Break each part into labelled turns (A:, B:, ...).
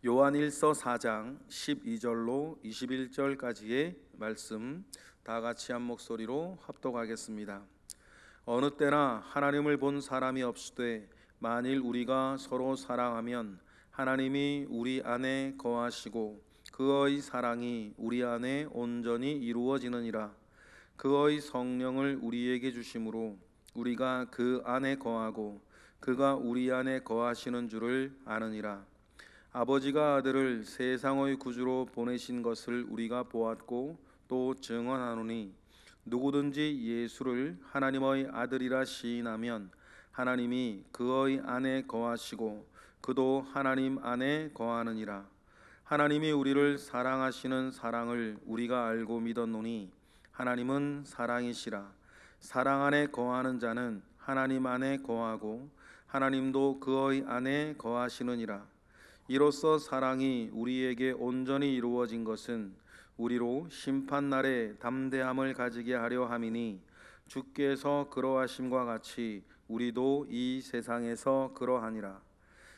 A: 요한일서 4장 12절로 21절까지의 말씀 다 같이 한 목소리로 합독하겠습니다. 어느 때나 하나님을 본 사람이 없으되 만일 우리가 서로 사랑하면 하나님이 우리 안에 거하시고 그의 사랑이 우리 안에 온전히 이루어지느니라. 그의 성령을 우리에게 주심으로 우리가 그 안에 거하고 그가 우리 안에 거하시는 줄을 아느니라. 아버지가 아들을 세상의 구주로 보내신 것을 우리가 보았고 또 증언하노니 누구든지 예수를 하나님의 아들이라 시인하면 하나님이 그의 안에 거하시고 그도 하나님 안에 거하느니라. 하나님이 우리를 사랑하시는 사랑을 우리가 알고 믿었노니 하나님은 사랑이시라. 사랑 안에 거하는 자는 하나님 안에 거하고 하나님도 그의 안에 거하시느니라. 이로써 사랑이 우리에게 온전히 이루어진 것은 우리로 심판날에 담대함을 가지게 하려 함이니 주께서 그러하심과 같이 우리도 이 세상에서 그러하니라.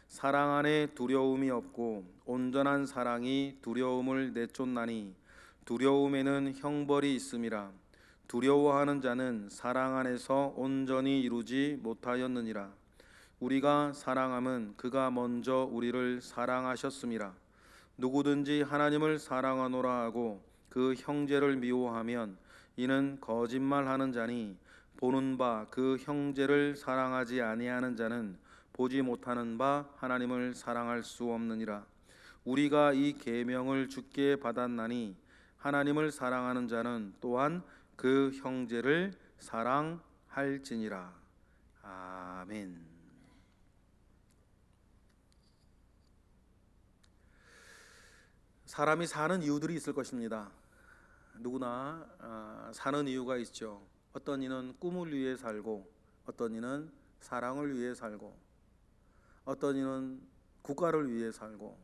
A: 사랑 안에 두려움이 없고 온전한 사랑이 두려움을 내쫓나니 두려움에는 형벌이 있음이라. 두려워하는 자는 사랑 안에서 온전히 이루지 못하였느니라. 우리가 사랑함은 그가 먼저 우리를 사랑하셨음이라. 누구든지 하나님을 사랑하노라 하고 그 형제를 미워하면 이는 거짓말하는 자니 보는 바 그 형제를 사랑하지 아니하는 자는 보지 못하는 바 하나님을 사랑할 수 없느니라. 우리가 이 계명을 주께 받았나니 하나님을 사랑하는 자는 또한 그 형제를 사랑할지니라. 아멘. 사람이 사는 이유들이 있을 것입니다. 누구나 사는 이유가 있죠. 어떤 이는 꿈을 위해 살고, 어떤 이는 사랑을 위해 살고, 어떤 이는 국가를 위해 살고,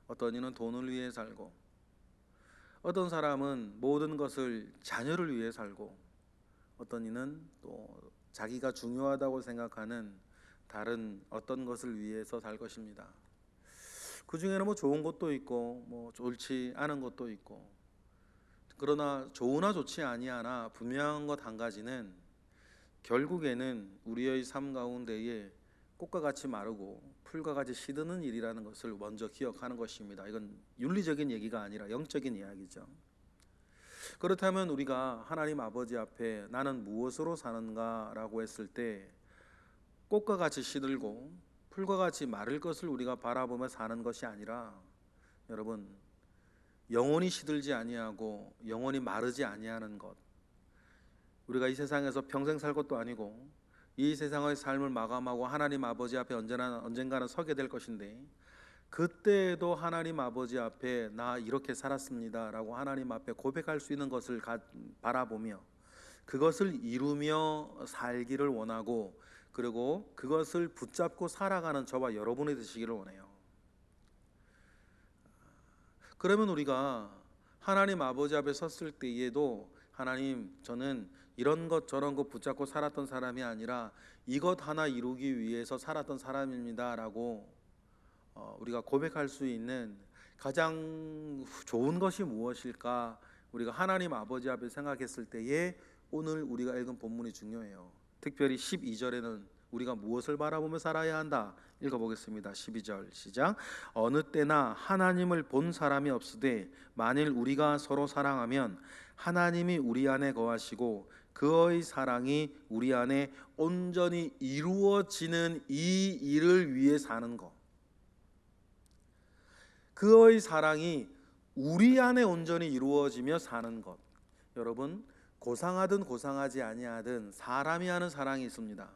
A: 어떤 이는 돈을 위해 살고, 어떤 사람은 모든 것을 자녀를 위해 살고, 어떤 이는 또 자기가 중요하다고 생각하는 다른 어떤 것을 위해서 살 것입니다. 그 중에는 뭐 좋은 것도 있고 뭐 좋지 않은 것도 있고, 그러나 좋으나 좋지 아니하나 분명한 것 한 가지는 결국에는 우리의 삶 가운데에 꽃과 같이 마르고 풀과 같이 시드는 일이라는 것을 먼저 기억하는 것입니다. 이건 윤리적인 얘기가 아니라 영적인 이야기죠. 그렇다면 우리가 하나님 아버지 앞에 나는 무엇으로 사는가라고 했을 때 꽃과 같이 시들고 풀과 같이 마를 것을 우리가 바라보며 사는 것이 아니라, 여러분, 영원히 시들지 아니하고 영원히 마르지 아니하는 것, 우리가 이 세상에서 평생 살 것도 아니고 이 세상의 삶을 마감하고 하나님 아버지 앞에 언젠가는 서게 될 것인데, 그때에도 하나님 아버지 앞에 나 이렇게 살았습니다 라고 하나님 앞에 고백할 수 있는 것을 바라보며 그것을 이루며 살기를 원하고, 그리고 그것을 붙잡고 살아가는 저와 여러분이 되시기를 원해요. 그러면 우리가 하나님 아버지 앞에 섰을 때에도 하나님, 저는 이런 것 저런 것 붙잡고 살았던 사람이 아니라 이것 하나 이루기 위해서 살았던 사람입니다 라고 우리가 고백할 수 있는 가장 좋은 것이 무엇일까? 우리가 하나님 아버지 앞에 생각했을 때에 오늘 우리가 읽은 본문이 중요해요. 특별히 12절에는 우리가 무엇을 바라보며 살아야 한다? 읽어보겠습니다. 12절 시작. 어느 때나 하나님을 본 사람이 없으되 만일 우리가 서로 사랑하면 하나님이 우리 안에 거하시고 그의 사랑이 우리 안에 온전히 이루어지는 이 일을 위해 사는 것. 그의 사랑이 우리 안에 온전히 이루어지며 사는 것. 여러분, 고상하든 고상하지 아니하든 사람이 하는 사랑이 있습니다.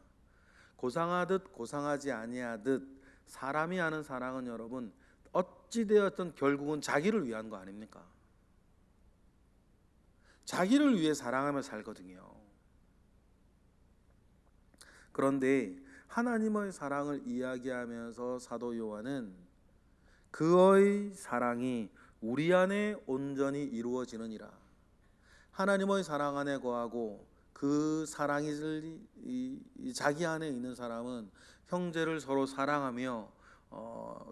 A: 고상하듯 고상하지 아니하듯 사람이 하는 사랑은 여러분 어찌되었든 결국은 자기를 위한 거 아닙니까? 자기를 위해 사랑하며 살거든요. 그런데 하나님의 사랑을 이야기하면서 사도 요한은 그의 사랑이 우리 안에 온전히 이루어지느니라. 하나님의 사랑 안에 거하고 그 사랑이 자기 안에 있는 사람은 형제를 서로 사랑하며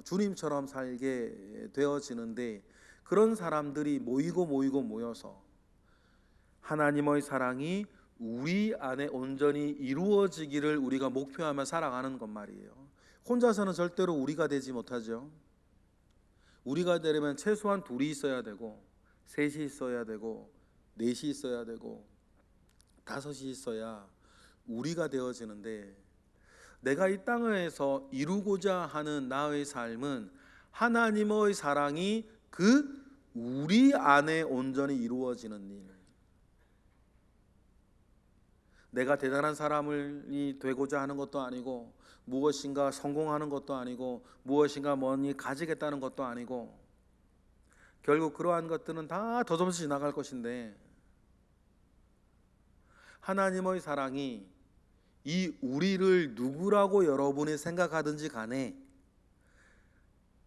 A: 주님처럼 살게 되어지는데, 그런 사람들이 모여서 하나님의 사랑이 우리 안에 온전히 이루어지기를 우리가 목표하며 살아가는 것 말이에요. 혼자서는 절대로 우리가 되지 못하죠. 우리가 되려면 최소한 둘이 있어야 되고, 셋이 있어야 되고, 넷이 있어야 되고, 다섯이 있어야 우리가 되어지는데, 내가 이 땅에서 이루고자 하는 나의 삶은 하나님의 사랑이 그 우리 안에 온전히 이루어지는 일. 내가 대단한 사람이 되고자 하는 것도 아니고, 무엇인가 성공하는 것도 아니고, 무엇인가 뭔지 가지겠다는 것도 아니고, 결국 그러한 것들은 다 더없이 지나갈 것인데, 하나님의 사랑이 이 우리를 누구라고 여러분이 생각하든지 간에,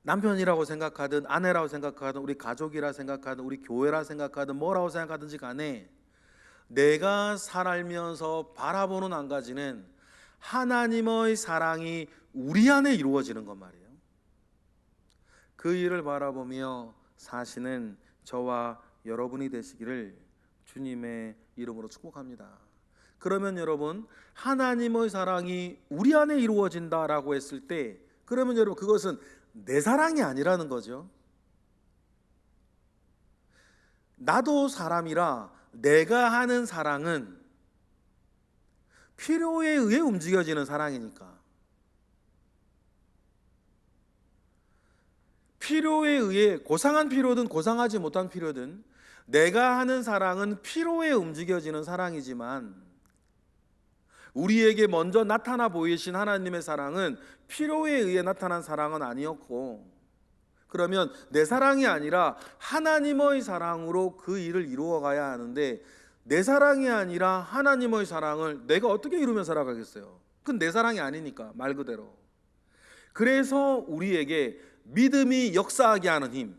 A: 남편이라고 생각하든 아내라고 생각하든 우리 가족이라 생각하든 우리 교회라 생각하든 뭐라고 생각하든지 간에, 내가 살면서 바라보는 한 가지는 하나님의 사랑이 우리 안에 이루어지는 것 말이에요. 그 일을 바라보며 사시는 저와 여러분이 되시기를 주님의 이름으로 축복합니다. 그러면 여러분, 하나님의 사랑이 우리 안에 이루어진다라고 했을 때, 그러면 여러분, 그것은 내 사랑이 아니라는 거죠. 나도 사람이라 내가 하는 사랑은 필요에 의해 움직여지는 사랑이니까, 필요에 의해 고상한 필요든 고상하지 못한 필요든 내가 하는 사랑은 필요에 움직여지는 사랑이지만, 우리에게 먼저 나타나 보이신 하나님의 사랑은 필요에 의해 나타난 사랑은 아니었고, 그러면 내 사랑이 아니라 하나님의 사랑으로 그 일을 이루어 가야 하는데, 내 사랑이 아니라 하나님의 사랑을 내가 어떻게 이루며 살아가겠어요? 그건 내 사랑이 아니니까, 말 그대로. 그래서 우리에게 믿음이 역사하게 하는 힘,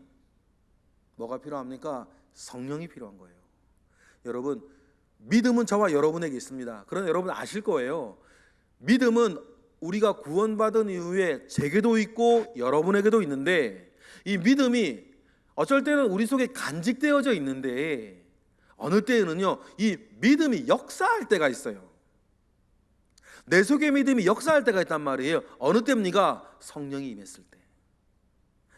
A: 뭐가 필요합니까? 성령이 필요한 거예요. 여러분, 믿음은 저와 여러분에게 있습니다. 그러나 여러분 아실 거예요. 믿음은 우리가 구원받은 이후에 제게도 있고 여러분에게도 있는데, 이 믿음이 어쩔 때는 우리 속에 간직되어져 있는데, 어느 때는요, 이 믿음이 역사할 때가 있어요. 내 속에 믿음이 역사할 때가 있단 말이에요. 어느 때입니까? 성령이 임했을 때.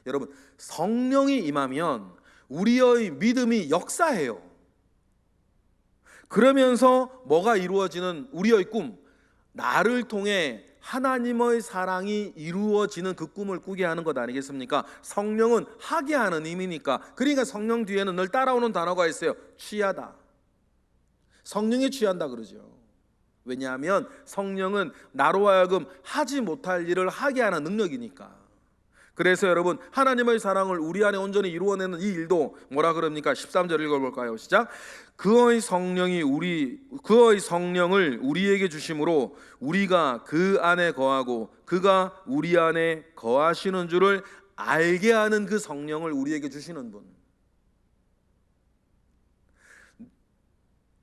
A: 여러분, 성령이 임하면 우리의 믿음이 역사해요. 그러면서 뭐가 이루어지는 우리의 꿈, 나를 통해 하나님의 사랑이 이루어지는 그 꿈을 꾸게 하는 것 아니겠습니까? 성령은 하게 하는 힘이니까. 그러니까 성령 뒤에는 늘 따라오는 단어가 있어요. 취하다. 성령이 취한다 그러죠. 왜냐하면 성령은 나로 하여금 하지 못할 일을 하게 하는 능력이니까. 그래서 여러분, 하나님의 사랑을 우리 안에 온전히 이루어내는 이 일도 뭐라 그럽니까? 13절 읽어볼까요? 시작. 그의 성령을 우리에게 주심으로 우리가 그 안에 거하고 그가 우리 안에 거하시는 줄을 알게 하는 그 성령을 우리에게 주시는 분,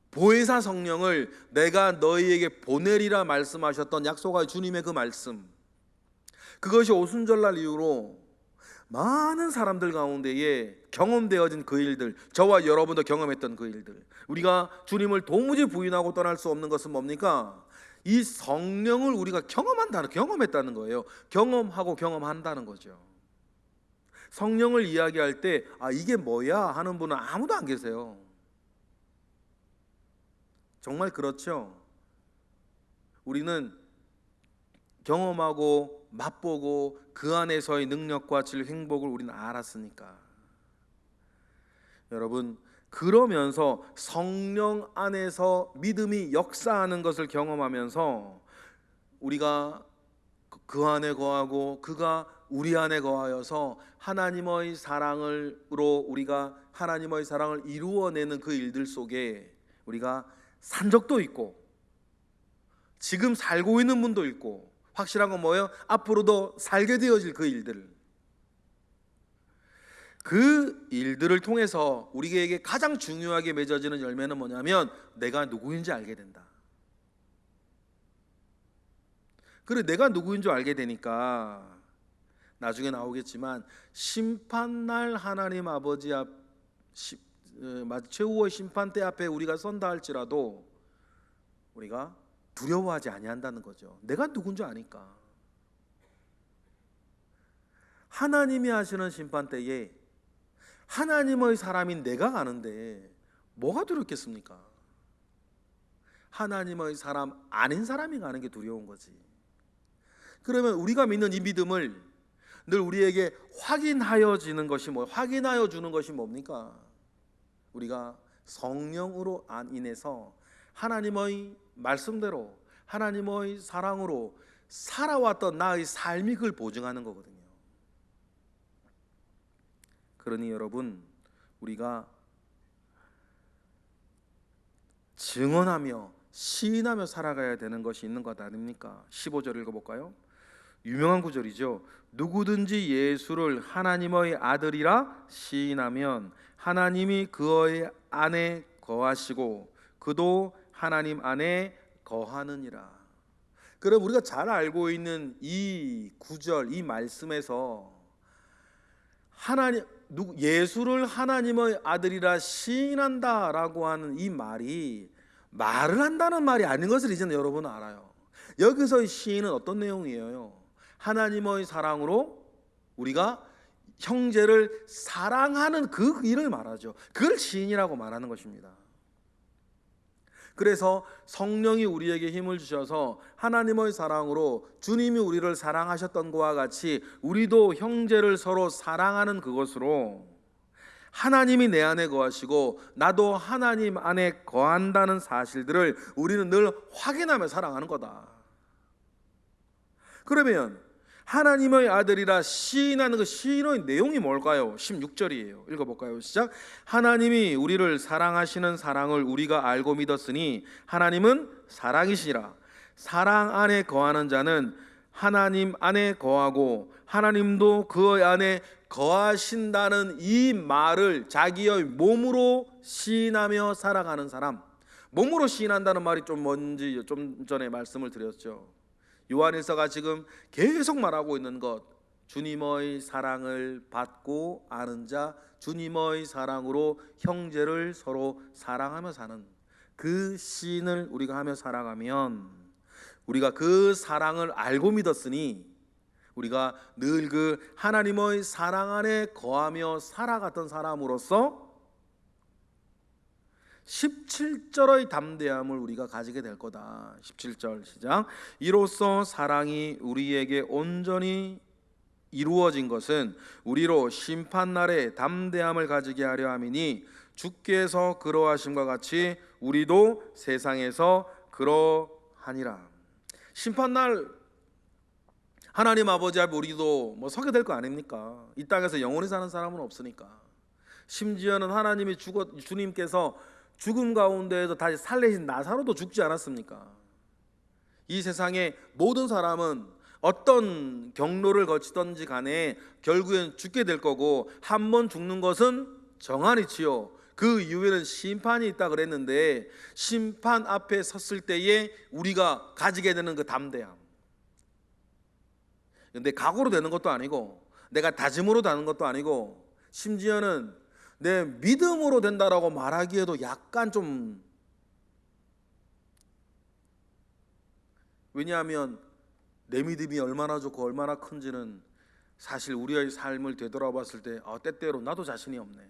A: 보혜사 성령을 내가 너희에게 보내리라 말씀하셨던 약속의 주님의 그 말씀, 그것이 오순절날 이후로 많은 사람들 가운데에 경험되어진 그 일들, 저와 여러분도 경험했던 그 일들, 우리가 주님을 도무지 부인하고 떠날 수 없는 것은 뭡니까? 이 성령을 우리가 경험했다는 거예요. 경험하고 경험한다는 거죠. 성령을 이야기할 때 이게 뭐야 하는 분은 아무도 안 계세요. 정말 그렇죠. 우리는 경험하고 맛보고 그 안에서의 능력과 질 행복을 우리는 알았으니까. 여러분, 그러면서 성령 안에서 믿음이 역사하는 것을 경험하면서 우리가 그 안에 거하고 그가 우리 안에 거하여서 하나님의 사랑으로 우리가 하나님의 사랑을 이루어내는 그 일들 속에 우리가 산 적도 있고, 지금 살고 있는 분도 있고, 확실한 건 뭐예요? 앞으로도 살게 되어질 그 일들, 그 일들을 통해서 우리에게 가장 중요하게 맺어지는 열매는 뭐냐면 내가 누구인지 알게 된다. 그래, 내가 누구인 줄 알게 되니까 나중에 나오겠지만 심판날 하나님 아버지 앞 최후의 심판대 앞에 우리가 선다 할지라도 우리가 두려워하지 아니한다는 거죠. 내가 누군지 아니까. 하나님이 하시는 심판대에 하나님의 사람인 내가 가는데 뭐가 두렵겠습니까? 하나님의 사람 아닌 사람이 가는 게 두려운 거지. 그러면 우리가 믿는 이 믿음을 늘 우리에게 확인하여 주는 것이 뭡니까? 우리가 성령으로 인해서 하나님의 말씀대로 하나님의 사랑으로 살아왔던 나의 삶이 그걸 보증하는 거거든요. 그러니 여러분, 우리가 증언하며 시인하며 살아가야 되는 것이 있는 것 아닙니까? 15절 읽어볼까요? 유명한 구절이죠. 누구든지 예수를 하나님의 아들이라 시인하면 하나님이 그의 안에 거하시고 그도 하나님 안에 거하느니라. 그럼 우리가 잘 알고 있는 이 구절, 이 말씀에서 예수를 하나님의 아들이라 시인한다라고 하는 이 말이 말을 한다는 말이 아닌 것을 이제는 여러분은 알아요. 여기서의 시인은 어떤 내용이에요? 하나님의 사랑으로 우리가 형제를 사랑하는 그 일을 말하죠. 그걸 시인이라고 말하는 것입니다. 그래서 성령이 우리에게 힘을 주셔서 하나님의 사랑으로 주님이 우리를 사랑하셨던 것과 같이 우리도 형제를 서로 사랑하는 그것으로 하나님이 내 안에 거하시고 나도 하나님 안에 거한다는 사실들을 우리는 늘 확인하며 살아가는 거다. 그러면 하나님의 아들이라 시인하는 그 시인의 내용이 뭘까요? 16절이에요. 읽어볼까요? 시작. 하나님이 우리를 사랑하시는 사랑을 우리가 알고 믿었으니 하나님은 사랑이시라. 사랑 안에 거하는 자는 하나님 안에 거하고 하나님도 그의 안에 거하신다는 이 말을 자기의 몸으로 시인하며 살아가는 사람. 몸으로 시인한다는 말이 좀 뭔지 좀 전에 말씀을 드렸죠. 요한일서가 지금 계속 말하고 있는 것, 주님의 사랑을 받고 아는 자, 주님의 사랑으로 형제를 서로 사랑하며 사는 그 시인을 우리가 하며 살아가면 우리가 그 사랑을 알고 믿었으니 우리가 늘 그 하나님의 사랑 안에 거하며 살아갔던 사람으로서 17절의 담대함을 우리가 가지게 될 거다. 17절 시작. 이로써 사랑이 우리에게 온전히 이루어진 것은 우리로 심판날에 담대함을 가지게 하려 함이니 주께서 그러하심과 같이 우리도 세상에서 그러하니라. 심판날 하나님 아버지 앞에 우리도 서게 될 거 아닙니까? 이 땅에서 영원히 사는 사람은 없으니까. 심지어는 주님께서 죽음 가운데에도 다시 살리신 나사로도 죽지 않았습니까? 이 세상의 모든 사람은 어떤 경로를 거치든지 간에 결국엔 죽게 될 거고 한 번 죽는 것은 정한이지요. 그 이후에는 심판이 있다 그랬는데 심판 앞에 섰을 때에 우리가 가지게 되는 그 담대함, 내 각오로 되는 것도 아니고 내가 다짐으로 되는 것도 아니고 심지어는 내 믿음으로 된다라고 말하기에도 약간 좀, 왜냐하면 내 믿음이 얼마나 좋고 얼마나 큰지는 사실 우리의 삶을 되돌아봤을 때 때때로 나도 자신이 없네.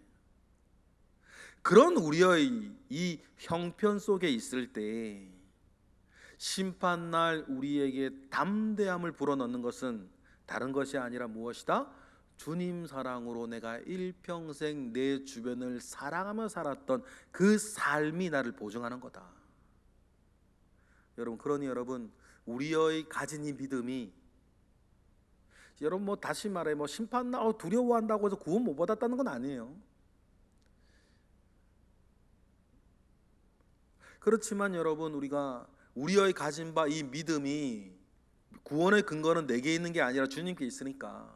A: 그런 우리의 이 형편 속에 있을 때 심판날 우리에게 담대함을 불어넣는 것은 다른 것이 아니라 무엇이다? 주님 사랑으로 내가 일평생 내 주변을 사랑하며 살았던 그 삶이 나를 보증하는 거다. 여러분, 그러니 여러분, 우리의 가진 이 믿음이, 여러분 다시 말해 심판날 두려워한다고 해서 구원 못 받았다는 건 아니에요. 그렇지만 여러분, 우리의 가진 바 이 믿음이 구원의 근거는 내게 있는 게 아니라 주님께 있으니까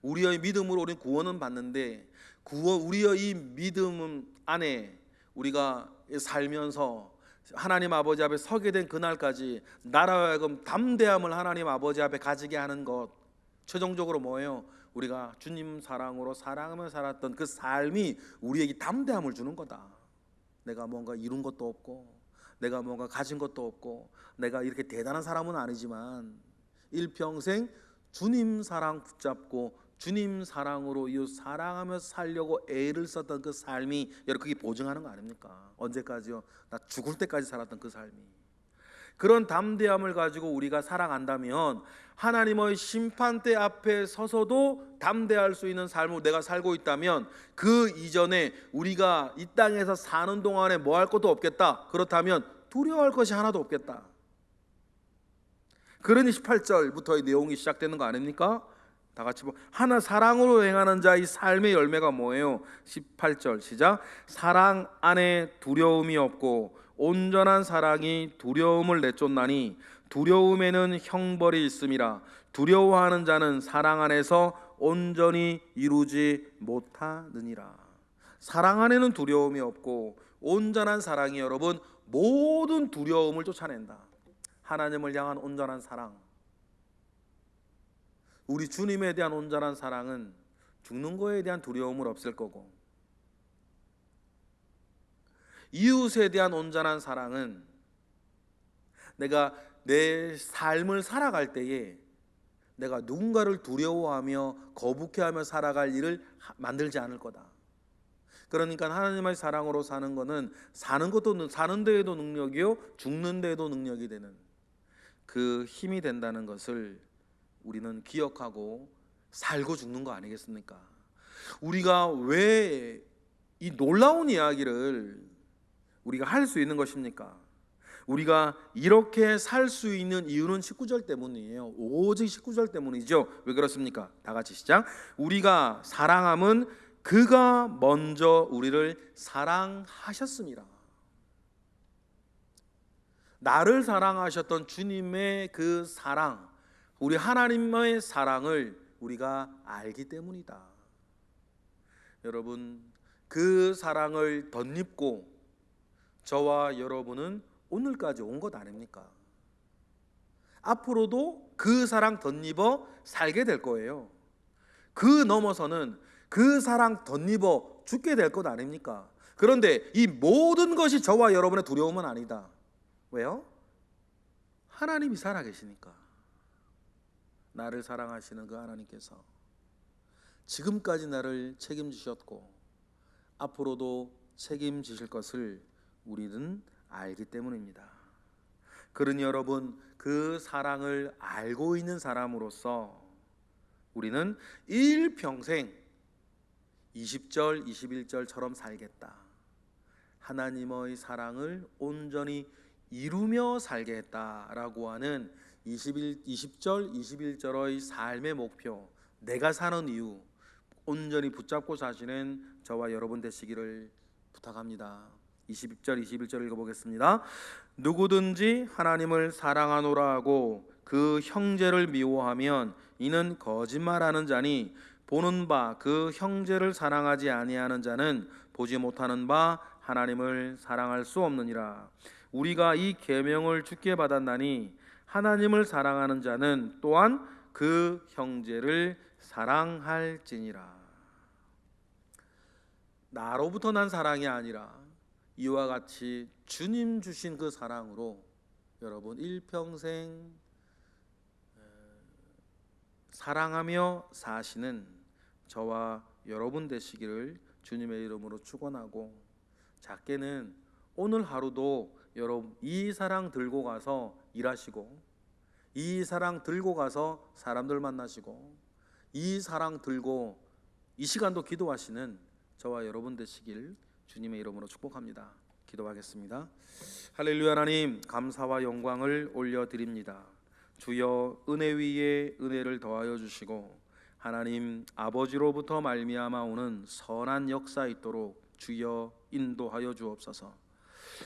A: 우리의 믿음으로 우리는 구원은 받는데 우리의 이 믿음 안에 우리가 살면서 하나님 아버지 앞에 서게 된 그날까지 나로 하여금 담대함을 하나님 아버지 앞에 가지게 하는 것, 최종적으로 뭐예요? 우리가 주님 사랑으로 사랑하며 살았던 그 삶이 우리에게 담대함을 주는 거다. 내가 뭔가 이룬 것도 없고, 내가 뭔가 가진 것도 없고, 내가 이렇게 대단한 사람은 아니지만 일평생 주님 사랑 붙잡고 주님 사랑으로 이웃 사랑하며 살려고 애를 썼던 그 삶이 여러분 그게 보증하는 거 아닙니까? 언제까지요? 나 죽을 때까지 살았던 그 삶이. 그런 담대함을 가지고 우리가 살아간다면 하나님의 심판대 앞에 서서도 담대할 수 있는 삶을 내가 살고 있다면 그 이전에 우리가 이 땅에서 사는 동안에 뭐 할 것도 없겠다. 그렇다면 두려워할 것이 하나도 없겠다. 그러니 18절부터의 내용이 시작되는 거 아닙니까? 다 같이 하나 사랑으로 행하는 자의 삶의 열매가 뭐예요? 18절 시작. 사랑 안에 두려움이 없고 온전한 사랑이 두려움을 내쫓나니 두려움에는 형벌이 있음이라. 두려워하는 자는 사랑 안에서 온전히 이루지 못하느니라. 사랑 안에는 두려움이 없고 온전한 사랑이 여러분 모든 두려움을 쫓아낸다. 하나님을 향한 온전한 사랑, 우리 주님에 대한 온전한 사랑은 죽는 거에 대한 두려움을 없앨 거고, 이웃에 대한 온전한 사랑은 내가 내 삶을 살아갈 때에 내가 누군가를 두려워하며 거북해하며 살아갈 일을 만들지 않을 거다. 그러니까 하나님의 사랑으로 사는 것은 사는 데에도 능력이요 죽는 데에도 능력이 되는 그 힘이 된다는 것을 우리는 기억하고 살고 죽는 거 아니겠습니까? 우리가 왜 이 놀라운 이야기를 우리가 할 수 있는 것입니까? 우리가 이렇게 살 수 있는 이유는 19절 때문이에요. 오직 19절 때문이죠. 왜 그렇습니까? 다 같이 시작. 우리가 사랑함은 그가 먼저 우리를 사랑하셨습니다. 나를 사랑하셨던 주님의 그 사랑, 우리 하나님의 사랑을 우리가 알기 때문이다. 여러분, 그 사랑을 덧입고 저와 여러분은 오늘까지 온 것 아닙니까? 앞으로도 그 사랑 덧입어 살게 될 거예요. 그 넘어서는 그 사랑 덧입어 죽게 될 것 아닙니까? 그런데 이 모든 것이 저와 여러분의 두려움은 아니다. 왜요? 하나님이 살아계시니까. 나를 사랑하시는 그 하나님께서 지금까지 나를 책임지셨고 앞으로도 책임지실 것을 우리는 알기 때문입니다. 그러니 여러분, 그 사랑을 알고 있는 사람으로서 우리는 일평생 20절, 21절처럼 살겠다. 하나님의 사랑을 온전히 이루며 살겠다라고 하는 20절, 21절의 삶의 목표, 내가 사는 이유 온전히 붙잡고 사시는 저와 여러분 되시기를 부탁합니다. 20절, 21절 읽어보겠습니다. 누구든지 하나님을 사랑하노라 하고 그 형제를 미워하면 이는 거짓말하는 자니 보는 바 그 형제를 사랑하지 아니하는 자는 보지 못하는 바 하나님을 사랑할 수 없느니라. 우리가 이 계명을 주께 받았나니 하나님을 사랑하는 자는 또한 그 형제를 사랑할지니라. 나로부터 난 사랑이 아니라 이와 같이 주님 주신 그 사랑으로 여러분 일평생 사랑하며 사시는 저와 여러분 되시기를 주님의 이름으로 축원하고, 작게는 오늘 하루도 여러분 이 사랑 들고 가서 일하시고, 이 사랑 들고 가서 사람들 만나시고, 이 사랑 들고 이 시간도 기도하시는 저와 여러분 되시길 주님의 이름으로 축복합니다. 기도하겠습니다. 할렐루야. 하나님, 감사와 영광을 올려드립니다. 주여, 은혜 위에 은혜를 더하여 주시고 하나님 아버지로부터 말미암아 오는 선한 역사 있도록 주여 인도하여 주옵소서.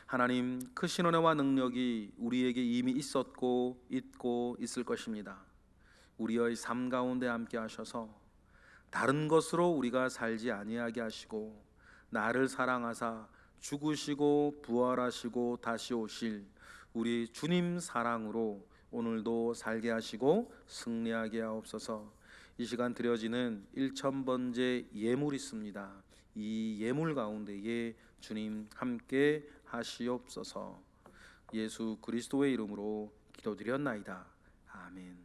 A: 하나님, 크신 은혜와 능력이 우리에게 이미 있었고 있고 있을 것입니다. 우리의 삶 가운데 함께 하셔서 다른 것으로 우리가 살지 아니하게 하시고 나를 사랑하사 죽으시고 부활하시고 다시 오실 우리 주님 사랑으로 오늘도 살게 하시고 승리하게 하옵소서. 이 시간 드려지는 1000번째 예물이 있습니다. 이 예물 가운데에 주님 함께 하시옵소서. 예수 그리스도의 이름으로 기도드렸나이다. 아멘.